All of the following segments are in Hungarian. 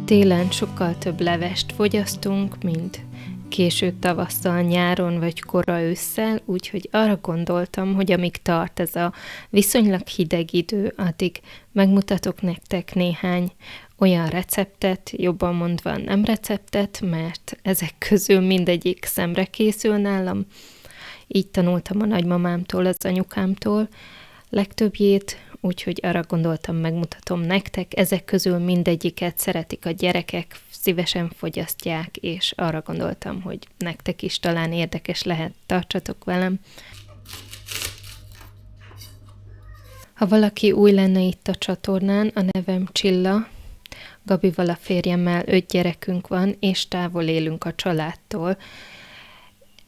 Télen sokkal több levest fogyasztunk, mint késő tavasszal, nyáron vagy kora ősszel, úgyhogy arra gondoltam, hogy amíg tart ez a viszonylag hideg idő, addig megmutatok nektek néhány olyan receptet, jobban mondva nem receptet, mert ezek közül mindegyik szemre készül nálam. Így tanultam a nagymamámtól, az anyukámtól legtöbbjét, úgyhogy arra gondoltam, megmutatom nektek. Ezek közül mindegyiket szeretik a gyerekek, szívesen fogyasztják, és arra gondoltam, hogy nektek is talán érdekes lehet, tartsatok velem. Ha valaki új lenne itt a csatornán, a nevem Csilla, Gabival, a férjemmel 5 gyerekünk van, és távol élünk a családtól.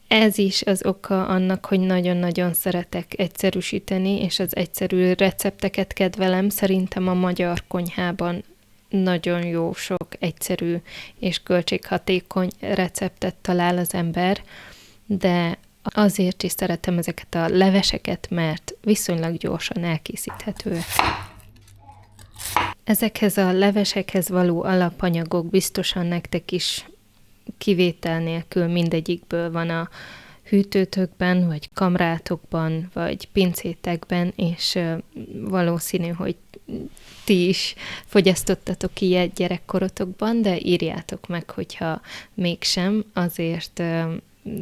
Ez is az oka annak, hogy nagyon-nagyon szeretek egyszerűsíteni, és az egyszerű recepteket kedvelem. Szerintem a magyar konyhában nagyon jó sok egyszerű és költséghatékony receptet talál az ember, de azért is szeretem ezeket a leveseket, mert viszonylag gyorsan elkészíthetőek. Ezekhez a levesekhez való alapanyagok biztosan nektek is kivétel nélkül mindegyikből van a hűtőtökben, vagy kamrátokban, vagy pincétekben, és valószínű, hogy ti is fogyasztottatok ilyet gyerekkorotokban, de írjátok meg, hogyha mégsem, azért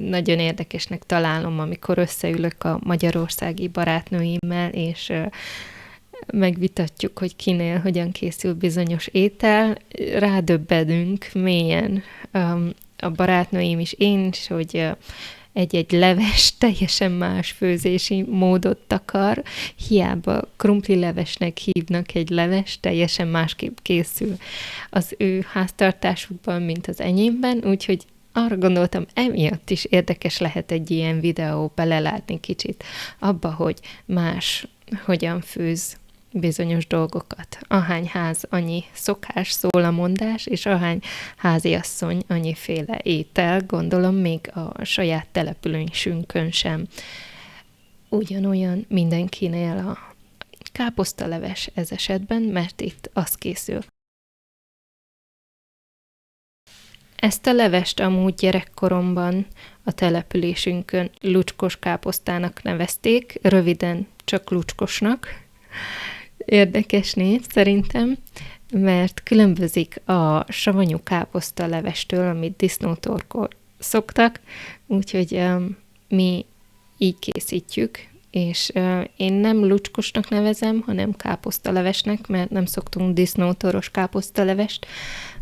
nagyon érdekesnek találom, amikor összeülök a magyarországi barátnőimmel, és megvitatjuk, hogy kinél hogyan készül bizonyos étel, rádöbbenünk mélyen a barátnőim is, én is, hogy egy-egy leves teljesen más főzési módot takar, hiába krumpli levesnek hívnak egy leves, teljesen másképp készül az ő háztartásukban, mint az enyémben, úgyhogy arra gondoltam, emiatt is érdekes lehet egy ilyen videó, belelátni kicsit abba, hogy más hogyan főz bizonyos dolgokat. Ahány ház, annyi szokás, szól a mondás, és ahány háziasszony, annyiféle étel, gondolom még a saját településünkön sem ugyanolyan mindenkinél a káposztaleves ez esetben, mert itt az készül. Ezt a levest amúgy gyerekkoromban a településünkön lucskos káposztának nevezték, röviden csak lucskosnak. Érdekes név szerintem, mert különbözik a savanyú káposzta levestől, amit disznótorkor szoktak, úgyhogy mi így készítjük, és én nem lucskosnak nevezem, hanem káposztalevesnek, mert nem szoktunk disznótoros káposztalevest,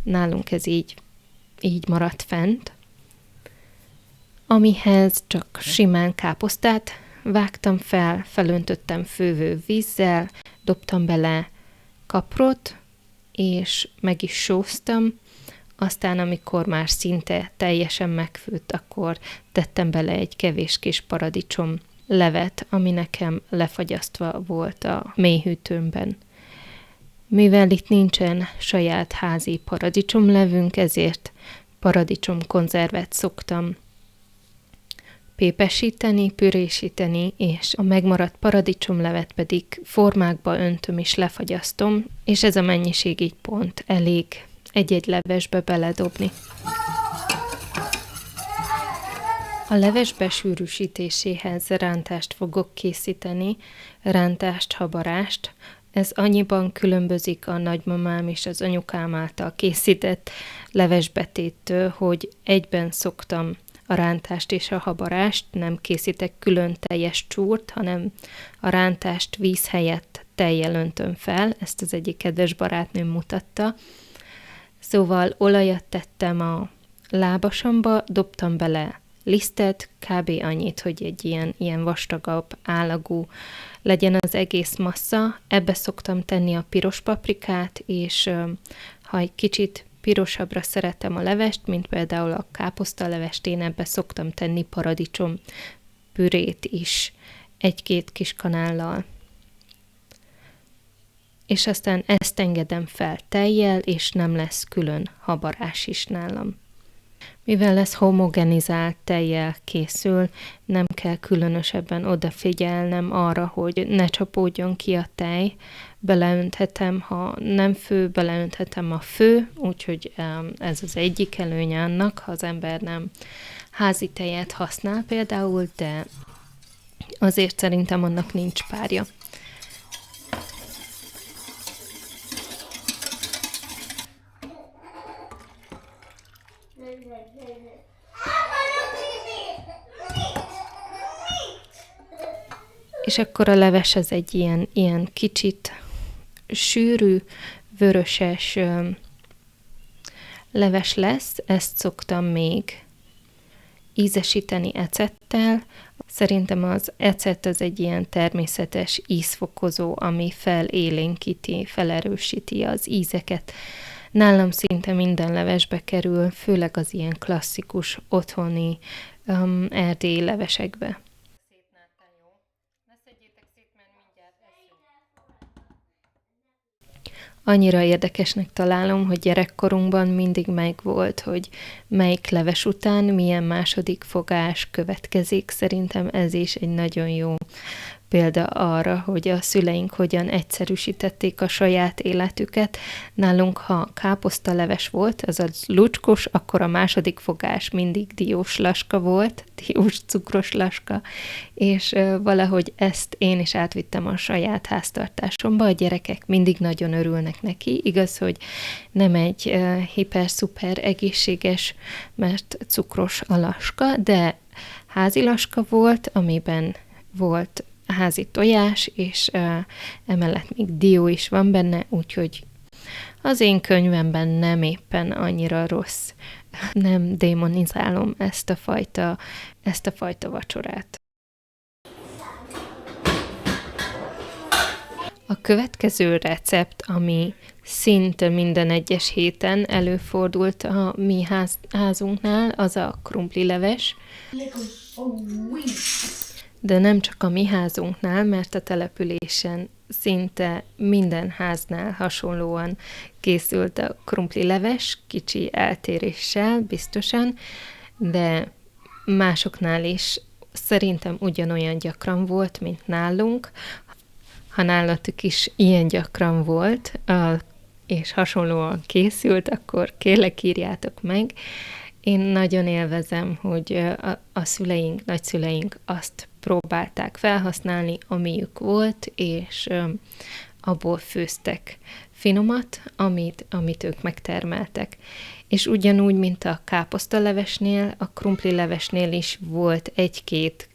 nálunk ez így maradt fent, amihez csak simán káposztát vágtam fel, felöntöttem fővő vízzel, dobtam bele kaprot, és meg is sóztam, aztán amikor már szinte teljesen megfőtt, akkor tettem bele egy kevés kis paradicsom levet, ami nekem lefagyasztva volt a mélyhűtőmben. Mivel itt nincsen saját házi paradicsomlevünk, ezért paradicsomkonzervet szoktam pépesíteni, pürésíteni, és a megmaradt paradicsomlevet pedig formákba öntöm és lefagyasztom, és ez a mennyiség így pont elég egy-egy levesbe beledobni. A leves besűrűsítéséhez rántást fogok készíteni, rántást, habarást. Ez annyiban különbözik a nagymamám és az anyukám által készített levesbetéttől, hogy egyben szoktam a rántást és a habarást, nem készítek külön teljes csúrt, hanem a rántást víz helyett tejjel öntöm fel, ezt az egyik kedves barátnőm mutatta. Szóval olajat tettem a lábasamba, dobtam bele lisztet, kb. Annyit, hogy egy ilyen vastagabb állagú legyen az egész massza. Ebbe szoktam tenni a piros paprikát, és ha egy kicsit pirosabbra szeretem a levest, mint például a káposztalevest, én ebbe szoktam tenni paradicsom pürét is, 1-2 kis kanállal. És aztán ezt engedem fel tejjel, és nem lesz külön habarás is nálam. Mivel ez homogenizált tejjel készül, nem kell különösebben odafigyelnem arra, hogy ne csapódjon ki a tej, beleönthetem, ha nem fő, beleönthetem a fő, úgyhogy ez az egyik előnye annak, ha az ember nem házi tejet használ például, de azért szerintem annak nincs párja. És akkor a leves az egy ilyen kicsit sűrű, vöröses leves lesz, ezt szoktam még ízesíteni ecettel. Szerintem az ecet az egy ilyen természetes ízfokozó, ami felélénkíti, felerősíti az ízeket. Nálam szinte minden levesbe kerül, főleg az ilyen klasszikus, otthoni erdélyi levesekbe. Annyira érdekesnek találom, hogy gyerekkorunkban mindig megvolt, hogy melyik leves után milyen második fogás következik. Szerintem ez is egy nagyon jó példa arra, hogy a szüleink hogyan egyszerűsítették a saját életüket. Nálunk, ha káposztaleves volt, az a lucskos, akkor a második fogás mindig diós laska volt, diós cukros laska, és valahogy ezt én is átvittem a saját háztartásomba. A gyerekek mindig nagyon örülnek neki. Igaz, hogy nem egy hiper-szuper egészséges, mert cukros a laska, de házi laska volt, amiben volt házi tojás, és emellett még dió is van benne, úgyhogy az én könyvemben nem éppen annyira rossz. Nem démonizálom ezt a fajta vacsorát. A következő recept, ami szinte minden egyes héten előfordult a mi házunknál, az a krumplileves. De nem csak a mi házunknál, mert a településen szinte minden háznál hasonlóan készült a krumplileves, kicsi eltéréssel biztosan, de másoknál is szerintem ugyanolyan gyakran volt, mint nálunk. Ha nálatok is ilyen gyakran volt, és hasonlóan készült, akkor kérlek írjátok meg. Én nagyon élvezem, hogy a szüleink, nagyszüleink azt próbálták felhasználni, amiük volt, és abból főztek finomat, amit ők megtermeltek. És ugyanúgy, mint a káposztalevesnél, a krumplilevesnél is volt egy-két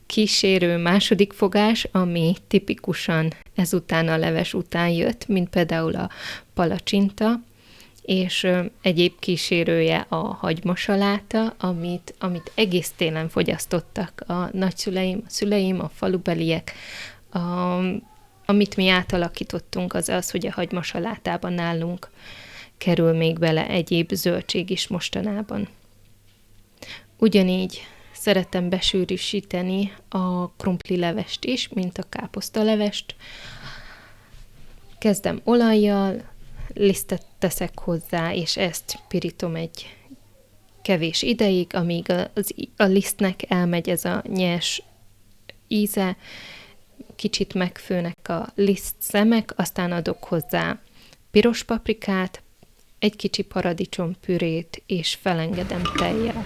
kísérő második fogás, ami tipikusan ezután a leves után jött, mint például a palacsinta, és egyéb kísérője a hagymasaláta, amit egész télen fogyasztottak a nagyszüleim, a szüleim, a falubeliek. Amit mi átalakítottunk, az, hogy a hagymasalátában nálunk kerül még bele egyéb zöldség is mostanában. Ugyanígy szeretem besűrűsíteni a krumplilevest is, mint a káposztalevest. Kezdem olajjal, lisztet teszek hozzá, és ezt pirítom egy kevés ideig, amíg a lisztnek elmegy ez a nyers íze, kicsit megfőnek a liszt szemek, aztán adok hozzá piros paprikát, egy kicsi paradicsompürét, és felengedem tejjel.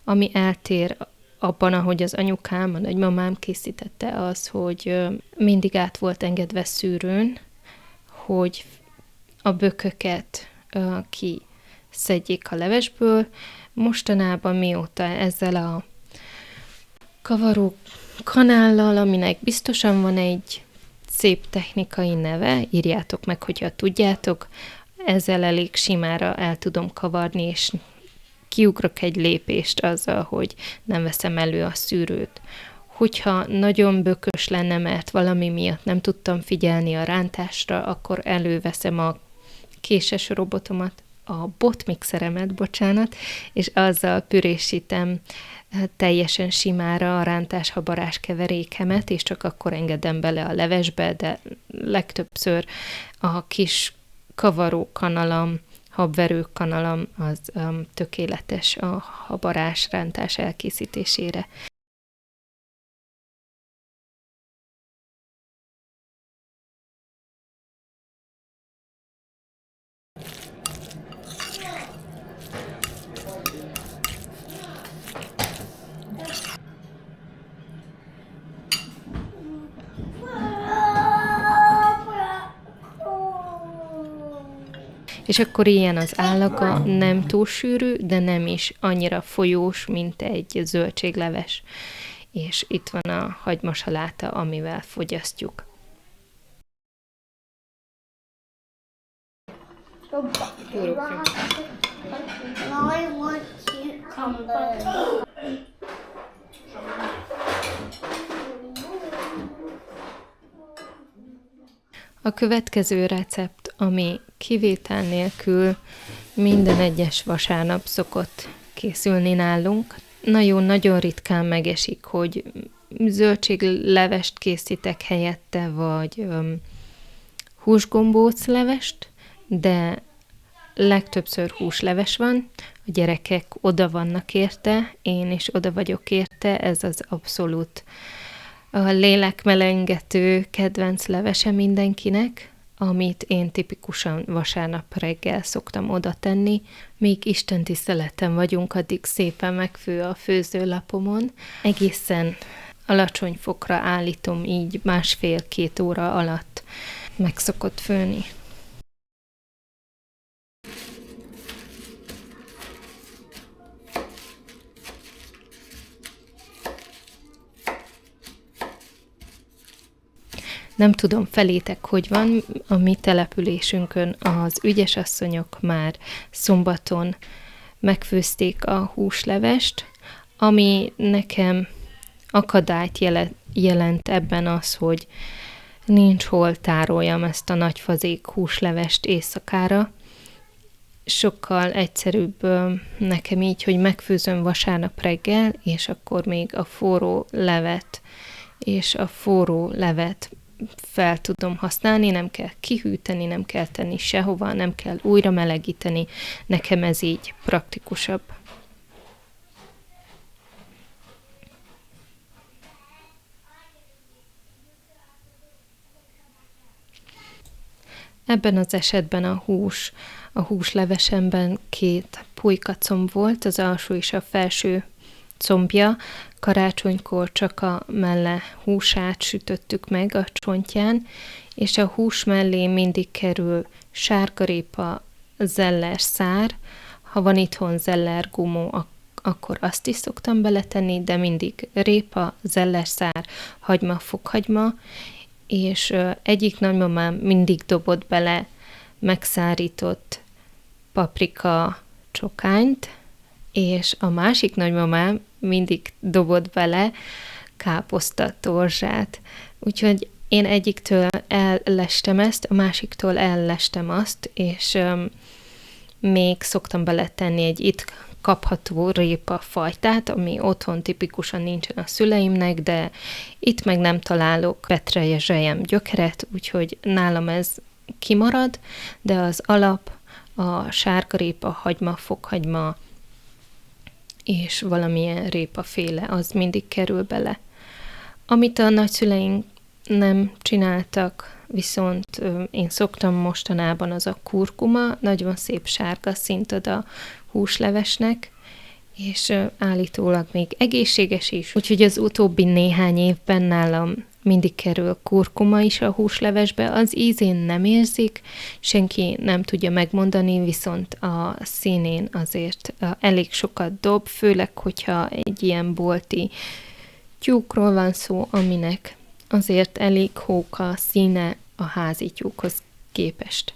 Ami eltér abban, ahogy az anyukám, a nagymamám készítette, az, hogy mindig át volt engedve szűrőn, hogy a bököket kiszedjék a levesből. Mostanában mióta ezzel a kavaró kanállal, aminek biztosan van egy szép technikai neve, írjátok meg, hogyha tudjátok, ezzel elég simára el tudom kavarni, és kiugrok egy lépést azzal, hogy nem veszem elő a szűrőt. Hogyha nagyon bökös lenne, mert valami miatt nem tudtam figyelni a rántásra, akkor előveszem a késes robotomat, a botmixeremet, bocsánat, és azzal pürésítem teljesen simára a rántás-habarás keverékemet, és csak akkor engedem bele a levesbe, de legtöbbször a kis kavaró kanalam, habverő kanalam az tökéletes a habarás rántás elkészítésére. És akkor ilyen az állaga, nem túl sűrű, de nem is annyira folyós, mint egy zöldségleves. És itt van a hagymasaláta, amivel fogyasztjuk. A következő recept, ami kivétel nélkül minden egyes vasárnap szokott készülni nálunk. Nagyon-nagyon ritkán megesik, hogy zöldséglevest készítek helyette, vagy húsgombóclevest, de legtöbbször húsleves van, a gyerekek oda vannak érte, én is oda vagyok érte, ez az abszolút a lélekmelengető kedvenc levese mindenkinek, amit én tipikusan vasárnap reggel szoktam oda tenni. Míg Isten tiszteleten vagyunk, addig szépen megfő a főzőlapomon. Egészen alacsony fokra állítom, így 1,5-2 óra alatt meg szokott főni. Nem tudom felétek, hogy van, a mi településünkön az ügyesasszonyok már szombaton megfőzték a húslevest, ami nekem akadályt jelent ebben az, hogy nincs hol tároljam ezt a nagyfazék húslevest éjszakára. Sokkal egyszerűbb nekem így, hogy megfőzöm vasárnap reggel, és akkor még a forró levet és a forró levet fel tudom használni, nem kell kihűteni, nem kell tenni sehova, nem kell újra melegíteni, nekem ez így praktikusabb. Ebben az esetben a húslevesemben 2 pulykacomb volt, az alsó és a felső combja. Karácsonykor csak a melle húsát sütöttük meg a csontján, és a hús mellé mindig kerül sárgarépa, zeller szár. Ha van itthon zeller gumó, akkor azt is szoktam beletenni, de mindig répa, zeller szár, hagyma, fokhagyma, és egyik nagymamám mindig dobott bele megszárított paprika csokányt, és a másik nagymamám mindig dobott bele káposzta torzsát. Úgyhogy én egyiktől ellestem ezt, a másiktól ellestem azt, és még szoktam beletenni egy itt kapható répa fajtát, ami otthon tipikusan nincsen a szüleimnek, de itt meg nem találok petrezselyem gyökeret, úgyhogy nálam ez kimarad, de az alap a sárgarépa, hagyma, fokhagyma és valamilyen répaféle, az mindig kerül bele. Amit a nagyszüleink nem csináltak, viszont én szoktam mostanában, az a kurkuma, nagyon szép sárga szint ad a húslevesnek, és állítólag még egészséges is. Úgyhogy az utóbbi néhány évben nálam mindig kerül kurkuma is a húslevesbe, az ízén nem érzik, senki nem tudja megmondani, viszont a színén azért elég sokat dob, főleg, hogyha egy ilyen bolti tyúkról van szó, aminek azért elég hóka színe a házi tyúkhoz képest.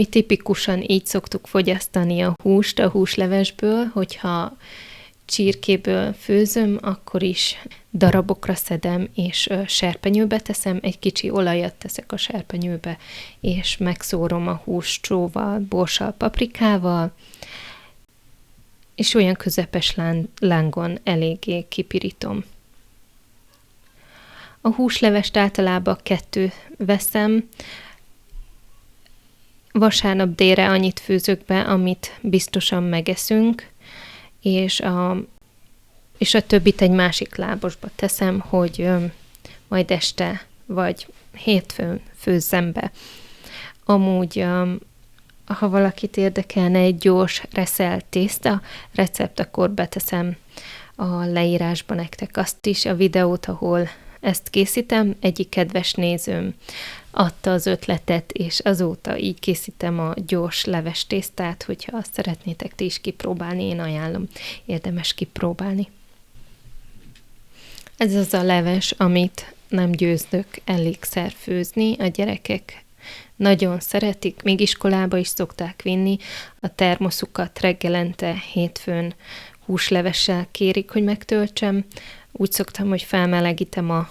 Mi tipikusan így szoktuk fogyasztani a húst a húslevesből, hogyha csirkéből főzöm, akkor is darabokra szedem, és serpenyőbe teszem, egy kicsi olajat teszek a serpenyőbe, és megszórom a húst sóval, borssal, paprikával, és olyan közepes lángon eléggé kipirítom. A húslevest általában 2 veszem, vasárnap délre annyit főzök be, amit biztosan megeszünk, és a többit egy másik lábosba teszem, hogy majd este vagy hétfőn főzzem be. Amúgy, ha valakit érdekelne egy gyors reszelt tészta recept, akkor beteszem a leírásba nektek azt is, a videót, ahol ezt készítem. Egyik kedves nézőm adta az ötletet, és azóta így készítem a gyors leves tésztát, hogyha azt szeretnétek ti is kipróbálni, én ajánlom, érdemes kipróbálni. Ez az a leves, amit nem győzök elégszer főzni, a gyerekek nagyon szeretik, még iskolába is szokták vinni, a termoszukat reggelente hétfőn húslevessel kérik, hogy megtöltsem. Úgy szoktam, hogy felmelegítem a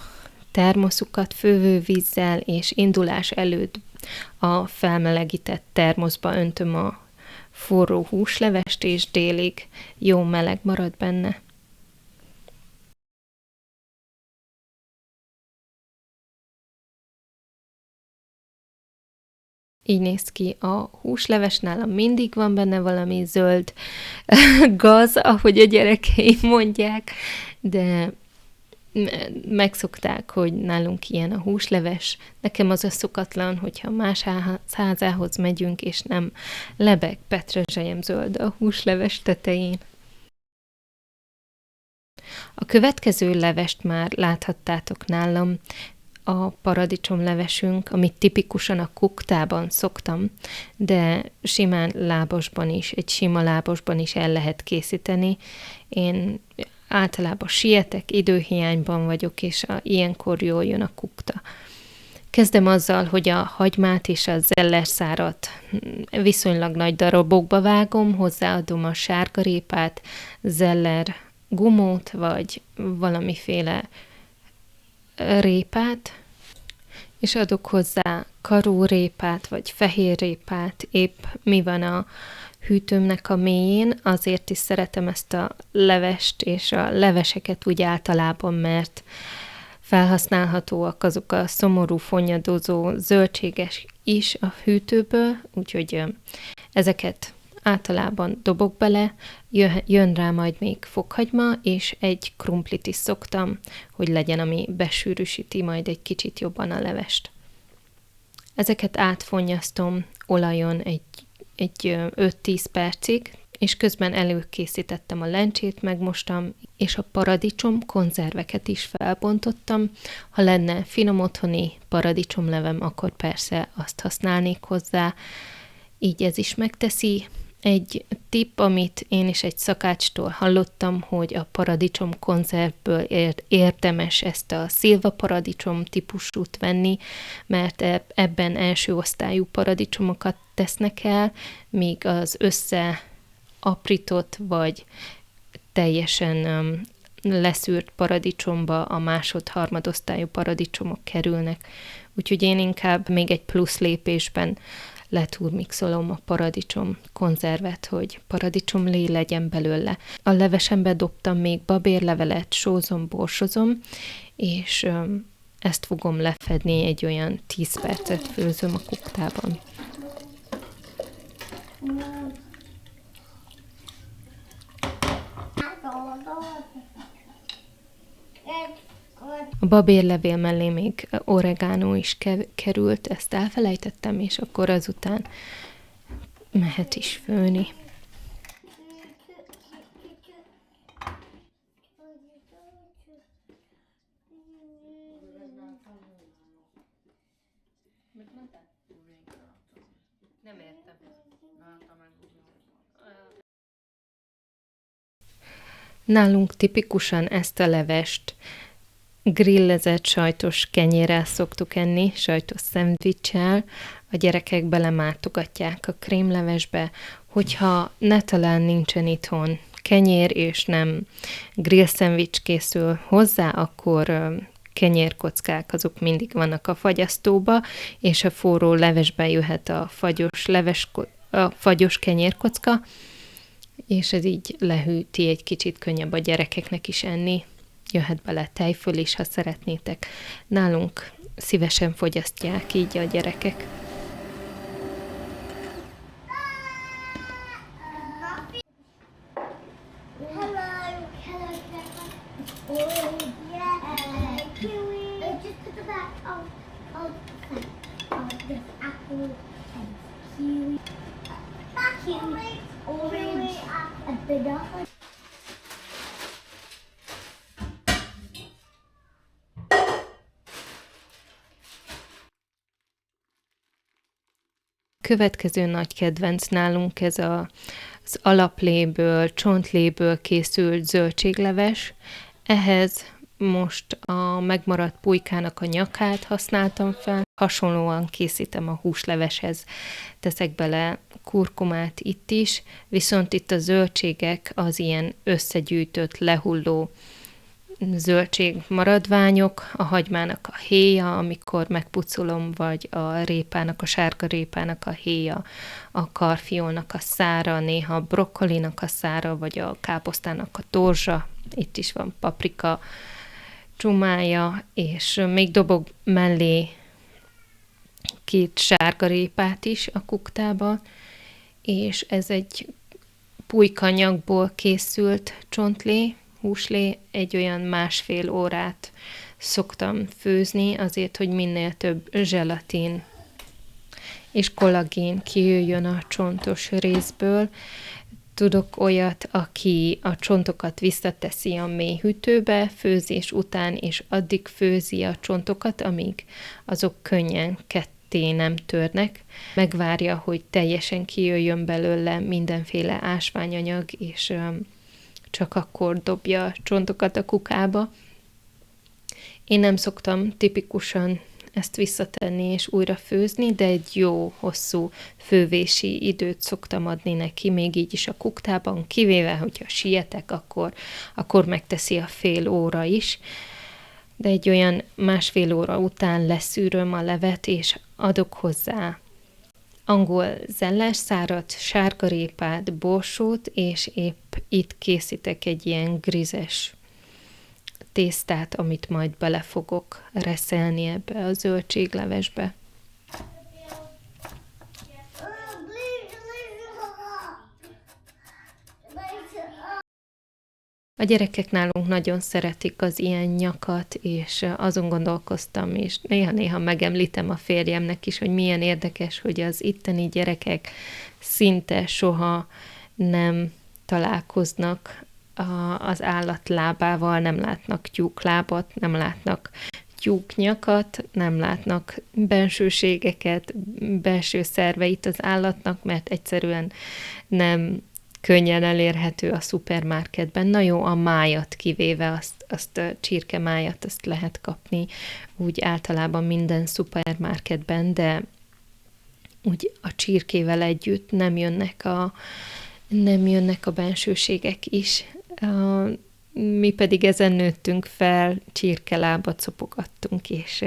termoszukat fővővízzel, és indulás előtt a felmelegített termoszba öntöm a forró húslevest, és délig jó meleg marad benne. Így néz ki a húsleves, nálam mindig van benne valami zöld gaz, ahogy a gyerekeim mondják, de megszokták, hogy nálunk ilyen a húsleves. Nekem az a szokatlan, hogyha más házához megyünk, és nem lebeg petrezselyem zöld a húsleves tetején. A következő levest már láthattátok nálam, a paradicsomlevesünk, amit tipikusan a kuktában szoktam, de simán lábosban is, egy sima lábosban is el lehet készíteni. Én általában sietek, időhiányban vagyok, és ilyenkor jól jön a kukta. Kezdem azzal, hogy a hagymát és a zellerszárat viszonylag nagy darabokba vágom, hozzáadom a sárgarépát, zeller gumót, vagy valamiféle répát, és adok hozzá karórépát, vagy fehérrépát, épp mi van a hűtőmnek a mélyén, azért is szeretem ezt a levest és a leveseket úgy általában, mert felhasználhatóak azok a szomorú, fonnyadozó zöldséges is a hűtőből, úgyhogy ezeket általában dobok bele, jön rá majd még fokhagyma, és egy krumplit is szoktam, hogy legyen, ami besűrűsíti majd egy kicsit jobban a levest. Ezeket átfonnyasztom olajon egy 5-10 percig, és közben előkészítettem a lencsét, megmostam, és a paradicsom konzerveket is felbontottam. Ha lenne finom otthoni paradicsomlevem, akkor persze azt használnék hozzá. Így ez is megteszi. Egy tipp, amit én is egy szakácstól hallottam, hogy a paradicsom konzervből érdemes ezt a szilva paradicsom típusút venni, mert ebben első osztályú paradicsomokat tesznek el, míg az összeaprított vagy teljesen leszűrt paradicsomba a másod-harmadosztályú paradicsomok kerülnek. Úgyhogy én inkább még egy plusz lépésben letúrmixolom a paradicsom konzervet, hogy paradicsomlé legyen belőle. A levesembe dobtam még babérlevelet, sózom, borsozom, és ezt fogom lefedni, egy olyan 10 percet főzöm a kuktában. A babérlevél mellé még oregano is került, ezt elfelejtettem, és akkor azután mehet is főni. Nem értem. Nálunk tipikusan ezt a levest grillezett sajtos kenyérrel szoktuk enni, sajtos szendvicsel. A gyerekek belemátogatják a krémlevesbe, hogyha netán nincsen itthon kenyér, és nem grill szendvics készül hozzá, akkor kenyérkockák azok mindig vannak a fagyasztóba, és a forró levesbe jöhet a fagyos kenyérkocka, és ez így lehűti, egy kicsit könnyebb a gyerekeknek is enni. Jöhet bele tejföl is, ha szeretnétek. Nálunk szívesen fogyasztják így a gyerekek. Következő nagy kedvenc nálunk ez az alapléből, csontléből készült zöldségleves. Ehhez most a megmaradt pulykának a nyakát használtam fel. Hasonlóan készítem a húsleveshez. Teszek bele kurkumát itt is, viszont itt a zöldségek az ilyen összegyűjtött, lehulló zöldségmaradványok, a hagymának a héja, amikor megpucolom, vagy a répának, a sárga répának a héja, a karfiolnak a szára, néha a brokkolinak a szára, vagy a káposztának a torzsa, itt is van paprika csumája, és még dobok mellé 2 sárga répát is a kuktába, és ez egy pulykanyagból készült csontlé, húslé, egy olyan 1,5 órát szoktam főzni, azért, hogy minél több zselatin és kollagén kijöjjön a csontos részből. Tudok olyat, aki a csontokat visszateszi a mélyhűtőbe főzés után, és addig főzi a csontokat, amíg azok könnyen ketté nem törnek. Megvárja, hogy teljesen kijöjjön belőle mindenféle ásványanyag, és csak akkor dobja a csontokat a kukába. Én nem szoktam tipikusan ezt visszatenni és újra főzni, de egy jó, hosszú fővési időt szoktam adni neki, még így is a kuktában, kivéve, hogyha sietek, akkor megteszi a fél óra is. De egy olyan 1,5 óra után leszűröm a levet, és adok hozzá angol zelles, száradt sárgarépát, borsót, és épp itt készítek egy ilyen grizes tésztát, amit majd bele fogok reszelni ebbe a zöldséglevesbe. A gyerekek nálunk nagyon szeretik az ilyen nyakat, és azon gondolkoztam, és néha-néha megemlítem a férjemnek is, hogy milyen érdekes, hogy az itteni gyerekek szinte soha nem találkoznak az állat lábával, nem látnak tyúklábat, nem látnak tyúknyakat, nem látnak bensőségeket, belső szerveit az állatnak, mert egyszerűen nem könnyen elérhető a szupermarketben. Na jó, a májat kivéve, azt a csirkemájat, azt lehet kapni úgy általában minden szupermarketben, de úgy a csirkével együtt nem jönnek a bensőségek is. Mi pedig ezen nőttünk fel, csirkelábat szopogattunk, és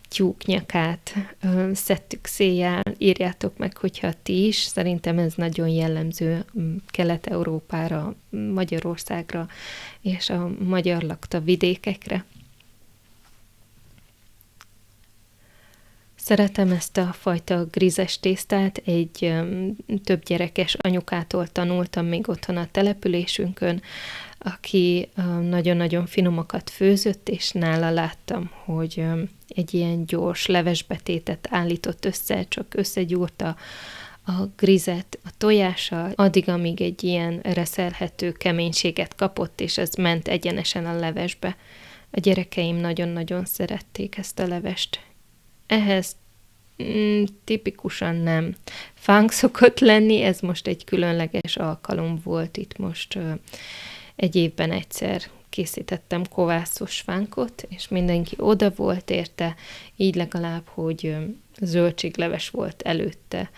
tyúknyakát szedtük széjjel. Írjátok meg, hogyha ti is. Szerintem ez nagyon jellemző Kelet-Európára, Magyarországra és a magyar lakta vidékekre. Szeretem ezt a fajta grízes tésztát, egy több gyerekes anyukától tanultam még otthon a településünkön, aki nagyon-nagyon finomakat főzött, és nála láttam, hogy egy ilyen gyors levesbetétet állított össze, csak összegyúrta a grizet a tojással, addig, amíg egy ilyen reszelhető keménységet kapott, és ez ment egyenesen a levesbe. A gyerekeim nagyon-nagyon szerették ezt a levest. Ehhez tipikusan nem fánk szokott lenni, ez most egy különleges alkalom volt, itt most egy évben egyszer készítettem kovászos fánkot, és mindenki oda volt érte, így legalább, hogy zöldségleves volt előtte.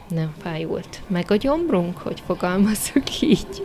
Nem fájult meg a gyomrunk, hogy fogalmazzuk így.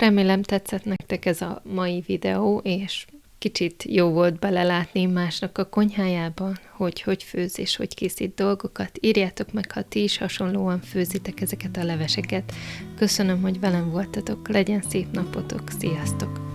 Remélem tetszett nektek ez a mai videó, és kicsit jó volt belelátni másnak a konyhájában, hogy főz és hogy készít dolgokat. Írjátok meg, ha ti is hasonlóan főzitek ezeket a leveseket. Köszönöm, hogy velem voltatok, legyen szép napotok, sziasztok!